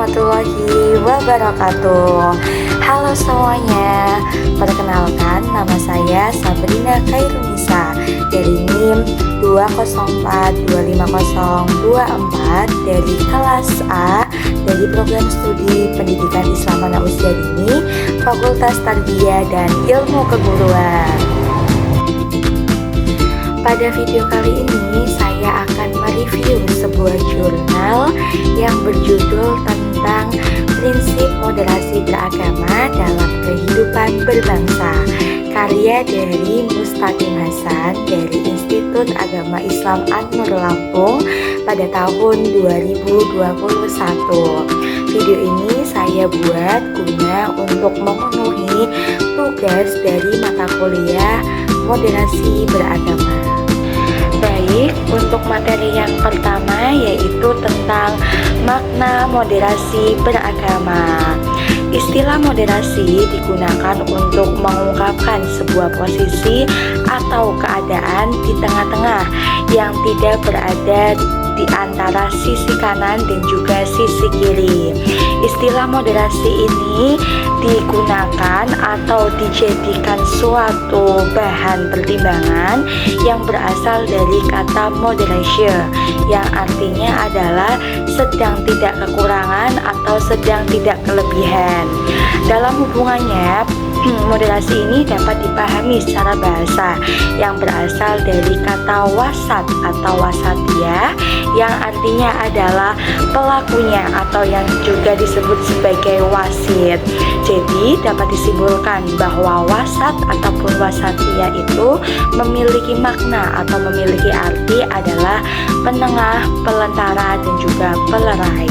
warahmatullahi wabarakatuh. Halo semuanya, perkenalkan nama saya Sabrina Khairunisa dari NIM 204-25024 dari kelas A dari program studi Pendidikan Islam Anak Usia Dini, Fakultas Tarbiyah dan Ilmu Keguruan. Pada video kali ini saya akan mereview sebuah jurnal yang berjudul tentang prinsip moderasi beragama dalam kehidupan berbangsa, karya dari Mustaqim Hasan dari Institut Agama Islam An-Nur Lampung pada tahun 2021. Video ini saya buat guna untuk memenuhi tugas dari mata kuliah moderasi beragama. Baik, untuk materi yang pertama yaitu tentang makna moderasi beragama. Istilah moderasi digunakan untuk mengungkapkan sebuah posisi atau keadaan di tengah-tengah yang tidak berada di antara sisi kanan dan juga sisi kiri. Istilah moderasi ini digunakan atau dijadikan suatu bahan pertimbangan yang berasal dari kata moderation, yang artinya adalah sedang tidak kekurangan atau sedang tidak kelebihan. Dalam hubungannya, moderasi ini dapat dipahami secara bahasa yang berasal dari kata wasat atau wasatiyah, yang artinya adalah pelakunya atau yang juga disebut sebagai wasit. Jadi dapat disimpulkan bahwa wasat ataupun wasatiyah itu memiliki makna atau memiliki arti adalah penengah, pelentara, dan juga pelerai.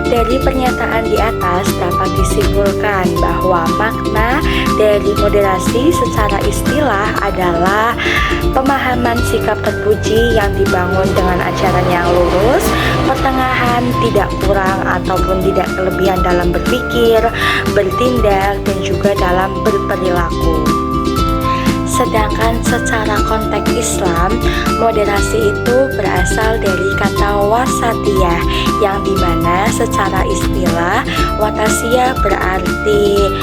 Dari pernyataan di atas dapat disimpulkan bahwa makna dari moderasi secara istilah adalah pemahaman sikap terpuji yang dibangun dengan ajaran yang lurus, pertengahan, tidak kurang ataupun tidak kelebihan dalam berpikir, bertindak, dan juga dalam berperilaku. Sedangkan secara konteks Islam, moderasi itu berasal dari kata wasatiyah, yang dimana secara istilah watasiyah berarti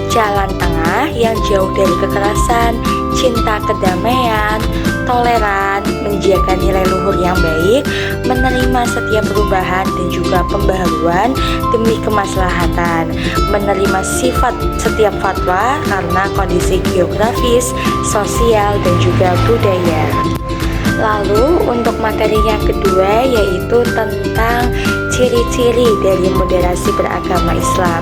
jalan tengah yang jauh dari kekerasan, cinta kedamaian, toleran, menjaga nilai luhur yang baik, menerima setiap perubahan dan juga pembaharuan demi kemaslahatan, menerima sifat setiap fatwa karena kondisi geografis, sosial, dan juga budaya. Lalu untuk materi yang kedua yaitu tentang ciri-ciri dari moderasi beragama Islam.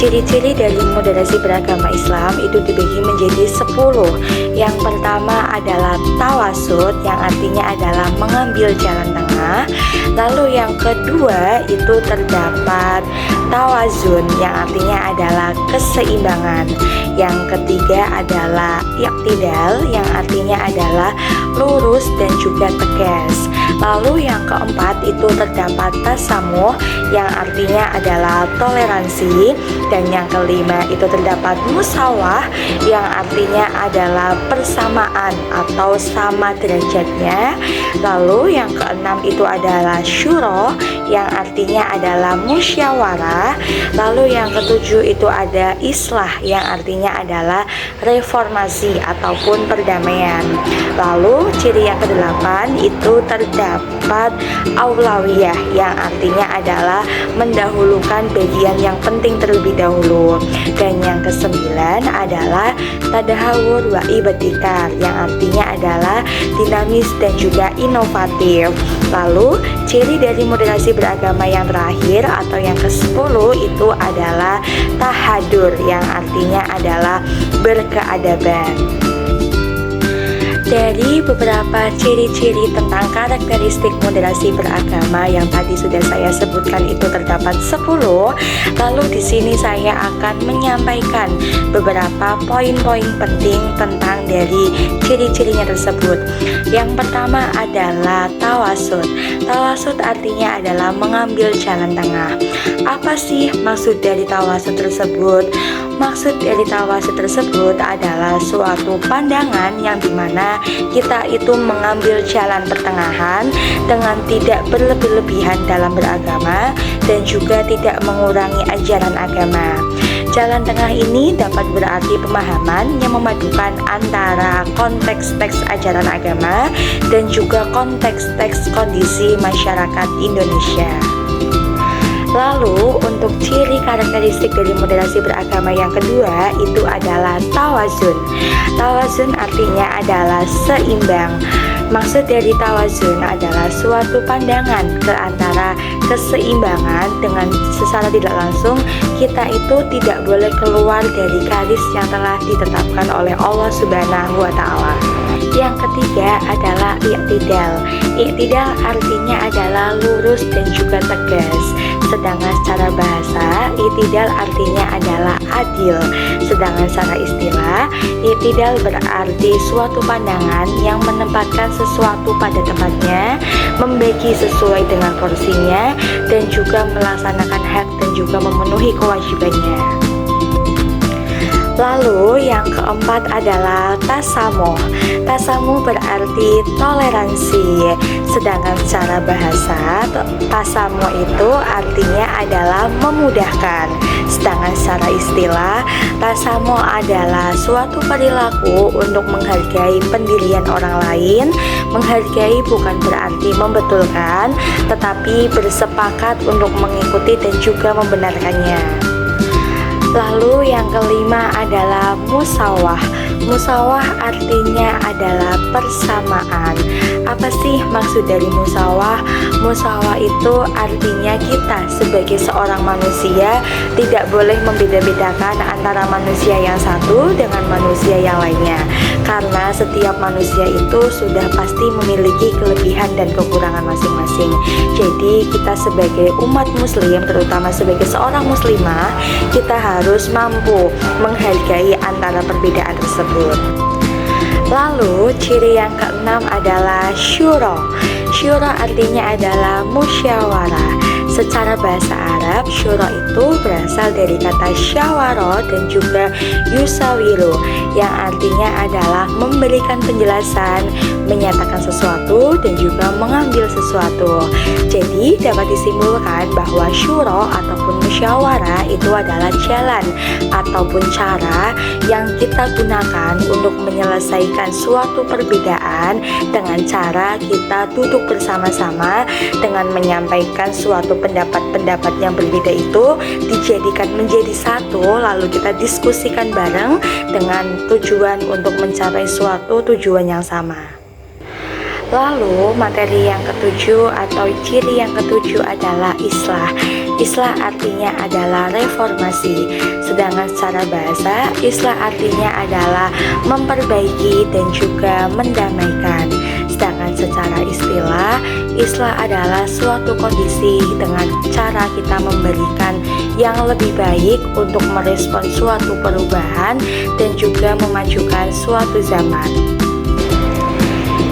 Ciri-ciri dari moderasi beragama Islam itu dibagi menjadi 10. Yang pertama adalah tawasud, yang artinya adalah mengambil jalan tengah. Lalu yang kedua itu terdapat tawazun, yang artinya adalah keseimbangan. Yang ketiga adalah iktidal, yang artinya adalah lurus dan juga tegas. Lalu yang keempat itu terdapat tasamuh, yang artinya adalah toleransi. Dan yang kelima itu terdapat musawah, yang artinya adalah persamaan atau sama derajatnya. Lalu yang keenam itu adalah syuro, yang artinya adalah musyawarah. Lalu yang ketujuh itu ada islah, yang artinya adalah reformasi ataupun perdamaian. Lalu ciri yang kedelapan itu terdapat aulawiyah, yang artinya adalah mendahulukan bagian yang penting terlebih dahulu. Dan yang kesembilan adalah tadahawur wa ibtikar, yang artinya adalah dinamis dan juga inovatif. Lalu ciri dari moderasi beragama yang terakhir atau yang ke-10 itu adalah tahadur, yang artinya adalah berkeadaban. Dari beberapa ciri-ciri tentang karakteristik moderasi beragama yang tadi sudah saya sebutkan itu terdapat 10. Lalu di sini saya akan menyampaikan beberapa poin-poin penting tentang dari ciri-cirinya tersebut. Yang pertama adalah tawasud. Tawasud artinya adalah mengambil jalan tengah. Apa sih maksud dari tawasud tersebut? Maksud dari tawasud tersebut adalah suatu pandangan yang dimana kita itu mengambil jalan pertengahan dengan tidak berlebih-lebihan dalam beragama dan juga tidak mengurangi ajaran agama. Jalan tengah ini dapat berarti pemahaman yang memadukan antara konteks teks ajaran agama dan juga konteks teks kondisi masyarakat Indonesia. Lalu untuk ciri karakteristik dari moderasi beragama yang kedua itu adalah tawazun. Tawazun artinya adalah seimbang. Maksud dari tawazun adalah suatu pandangan ke antara keseimbangan dengan secara tidak langsung kita itu tidak boleh keluar dari garis yang telah ditetapkan oleh Allah Subhanahu wa Ta'ala. Yang ketiga adalah i'tidal. I'tidal artinya adalah lurus dan juga tegas. Sedangkan secara bahasa, i'tidal artinya adalah adil. Sedangkan secara istilah, i'tidal berarti suatu pandangan yang menempatkan sesuatu pada tempatnya, membagi sesuai dengan porsinya, dan juga melaksanakan hak dan juga memenuhi kewajibannya. Lalu yang keempat adalah tasamuh. Tasamuh berarti toleransi. Sedangkan secara bahasa, tasamuh itu artinya adalah memudahkan. Sedangkan secara istilah, tasamuh adalah suatu perilaku untuk menghargai pendirian orang lain. Menghargai bukan berarti membetulkan, tetapi bersepakat untuk mengikuti dan juga membenarkannya. Lalu yang kelima adalah musawah. Musawah artinya adalah persamaan. Apa sih maksud dari musawah? Musawah itu artinya kita sebagai seorang manusia tidak boleh membeda-bedakan antara manusia yang satu dengan manusia yang lainnya. Karena setiap manusia itu sudah pasti memiliki kelebihan dan kekurangan masing-masing. Jadi kita sebagai umat muslim, terutama sebagai seorang muslimah, kita harus mampu menghargai antara perbedaan tersebut. Lalu ciri yang keenam adalah syuro. Syuro artinya adalah musyawarah. Secara bahasa Arab, syuro itu berasal dari kata syawaro dan juga yusawiru, yang artinya adalah memberikan penjelasan, menyatakan sesuatu, dan juga mengambil sesuatu. Jadi dapat disimpulkan bahwa syuro ataupun musyawarah itu adalah jalan ataupun cara yang kita gunakan untuk menyelesaikan suatu perbedaan dengan cara kita duduk bersama-sama dengan menyampaikan suatu pendapat-pendapat yang berbeda itu dijadikan menjadi satu, lalu kita diskusikan bareng dengan tujuan untuk mencapai suatu tujuan yang sama. Lalu materi yang ketujuh atau ciri yang ketujuh adalah islah. Islah artinya adalah reformasi. Sedangkan secara bahasa, islah artinya adalah memperbaiki dan juga mendamaikan. Sedangkan secara istilah, islah adalah suatu kondisi dengan cara kita memberikan yang lebih baik untuk merespon suatu perubahan dan juga memajukan suatu zaman.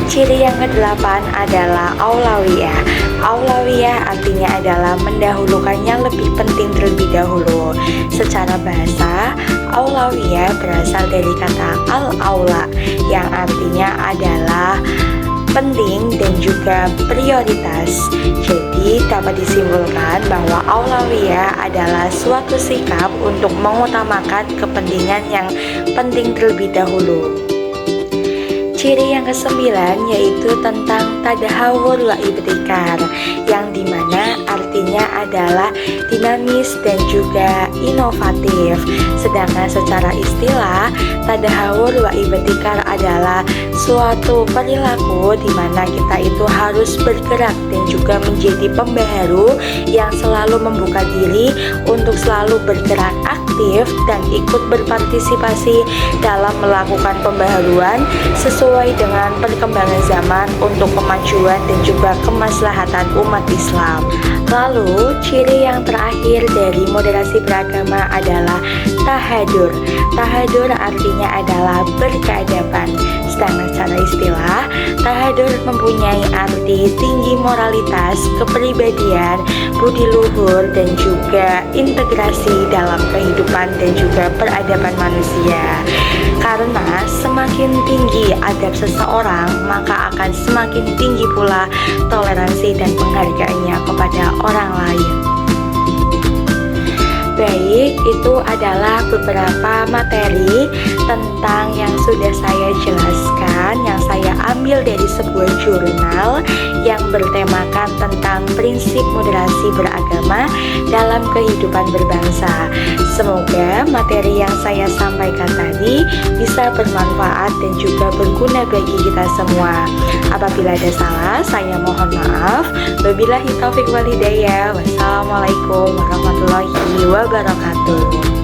Ciri yang kedelapan adalah aulawiyah. Aulawiyah artinya adalah mendahulukan yang lebih penting terlebih dahulu. Secara bahasa, aulawiyah berasal dari kata al-aula yang artinya adalah penting dan juga prioritas. Jadi dapat disimpulkan bahwa aulawiyah adalah suatu sikap untuk mengutamakan kepentingan yang penting terlebih dahulu. Ciri yang kesembilan yaitu tentang tadahawur wa ibtikar, yang dimana artinya adalah dinamis dan juga inovatif. Sedangkan secara istilah, tadahawur wa ibtikar adalah suatu perilaku di mana kita itu harus bergerak dan juga menjadi pembaharu yang selalu membuka diri untuk selalu bergerak aktif dan ikut berpartisipasi dalam melakukan pembaharuan sesuai dengan perkembangan zaman untuk kemajuan dan juga kemaslahatan umat Islam. Lalu ciri yang terakhir dari moderasi beragama adalah tahadur. Tahadur artinya adalah berkeadaban. Sedangkan secara istilah, tahadur mempunyai arti tinggi moralitas, kepribadian, budi luhur, dan juga integrasi dalam kehidupan dan dan juga peradaban manusia. Karena semakin tinggi adab seseorang, maka akan semakin tinggi pula toleransi dan penghargaannya kepada orang lain. Baik, itu adalah beberapa materi tentang yang sudah saya jelaskan, yang saya ambil dari sebuah jurnal yang bertemakan tentang prinsip moderasi beragama dalam kehidupan berbangsa. Semoga materi yang saya sampaikan tadi bisa bermanfaat dan juga berguna bagi kita semua. Apabila ada salah, saya mohon maaf. Wabillahi taufiq wal hidayah. Wassalamualaikum warahmatullahi wabarakatuh.